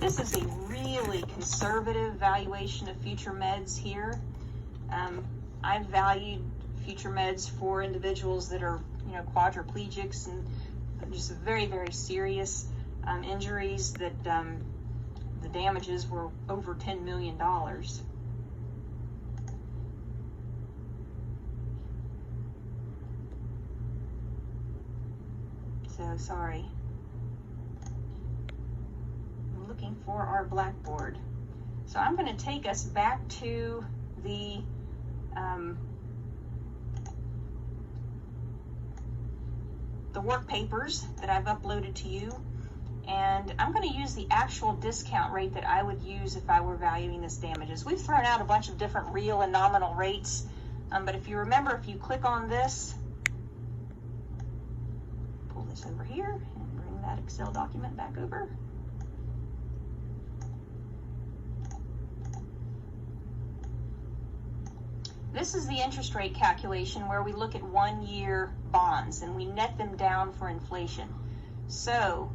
This is a really conservative valuation of future meds here. I've valued future meds for individuals that are, quadriplegics and just very, very serious injuries that the damages were over $10 million. So sorry. I'm looking for our blackboard. So I'm going to take us back to the work papers that I've uploaded to you, and I'm going to use the actual discount rate that I would use if I were valuing this damages. We've thrown out a bunch of different real and nominal rates, but if you remember, if you click on this, pull this over here and bring that Excel document back over. This is the interest rate calculation where we look at 1-year bonds and we net them down for inflation. So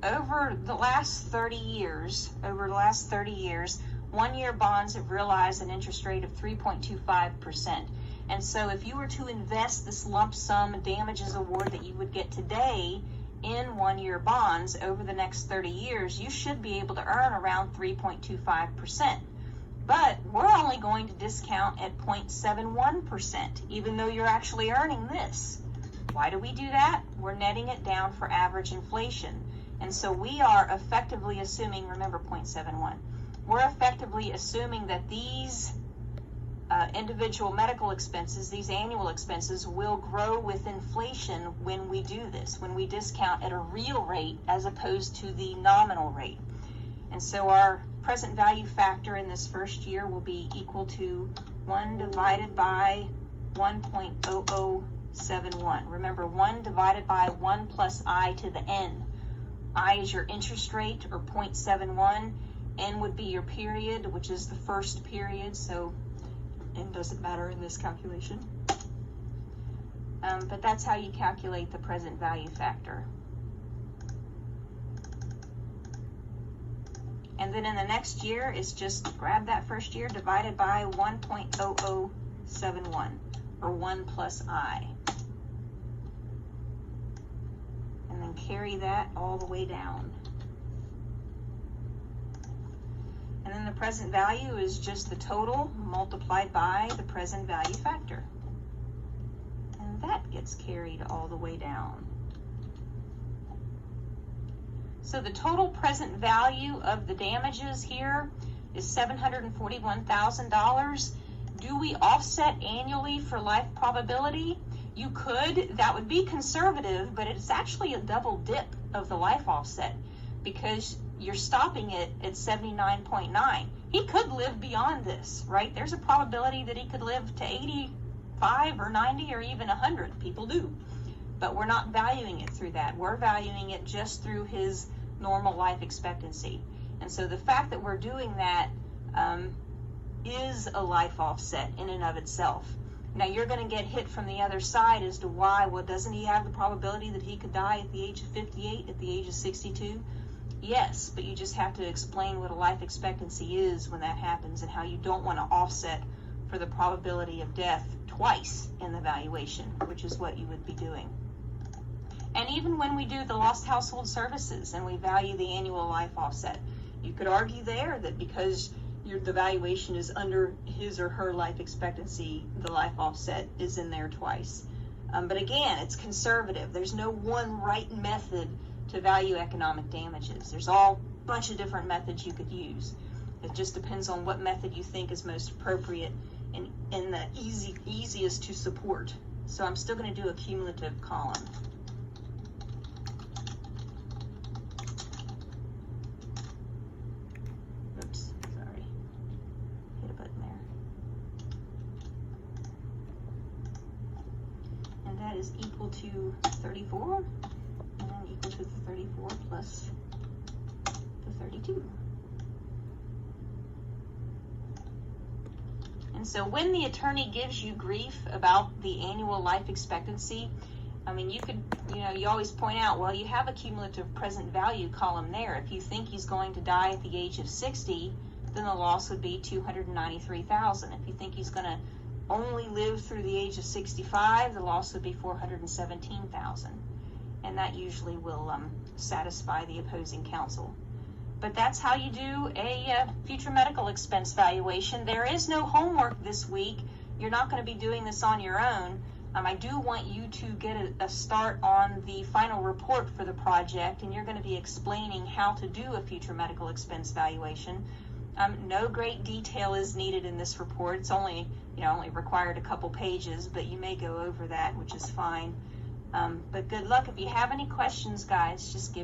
over the last 30 years, 1-year bonds have realized an interest rate of 3.25%. And so if you were to invest this lump sum damages award that you would get today in 1-year bonds over the next 30 years, you should be able to earn around 3.25%. But we're only going to discount at 0.71%, even though you're actually earning this. Why do we do that? We're netting it down for average inflation. And so we are effectively assuming, remember 0.71, we're effectively assuming that these individual medical expenses, these annual expenses, will grow with inflation when we do this, when we discount at a real rate as opposed to the nominal rate. And so our present value factor in this first year will be equal to 1 divided by 1.0071. Remember, 1 divided by 1 plus I to the n. I is your interest rate, or 0.71. N would be your period, which is the first period, so n doesn't matter in this calculation. But that's how you calculate the present value factor. And then in the next year, it's just grab that first year divided by 1.0071, or 1 plus I. And then carry that all the way down. And then the present value is just the total multiplied by the present value factor. And that gets carried all the way down. So the total present value of the damages here is $741,000. Do we offset annually for life probability? You could. That would be conservative, but it's actually a double dip of the life offset because you're stopping it at 79.9. He could live beyond this, right? There's a probability that he could live to 85 or 90 or even 100. People do. But we're not valuing it through that. We're valuing it just through his normal life expectancy. And so the fact that we're doing that is a life offset in and of itself. Now you're going to get hit from the other side as to why. Well, doesn't he have the probability that he could die at the age of 58, at the age of 62? Yes, but you just have to explain what a life expectancy is when that happens and how you don't want to offset for the probability of death twice in the valuation, which is what you would be doing. And even when we do the lost household services and we value the annual life offset, you could argue there that because the valuation is under his or her life expectancy, the life offset is in there twice. But again, it's conservative. There's no one right method to value economic damages. There's all bunch of different methods you could use. It just depends on what method you think is most appropriate and the easiest to support. So I'm still going to do a cumulative column. Oops, sorry. Hit a button there. And that is equal to 34, and then equal to the 34 plus the 32. And so when the attorney gives you grief about the annual life expectancy, I mean, you could, you always point out, well, you have a cumulative present value column there. If you think he's going to die at the age of 60, then the loss would be $293,000. If you think he's going to only live through the age of 65, the loss would be $417,000. And that usually will satisfy the opposing counsel. But that's how you do a future medical expense valuation. There is no homework this week. You're not going to be doing this on your own. I do want you to get a start on the final report for the project, and you're going to be explaining how to do a future medical expense valuation. No great detail is needed in this report. It's only required a couple pages, but you may go over that, which is fine. But good luck. If you have any questions, guys, just give me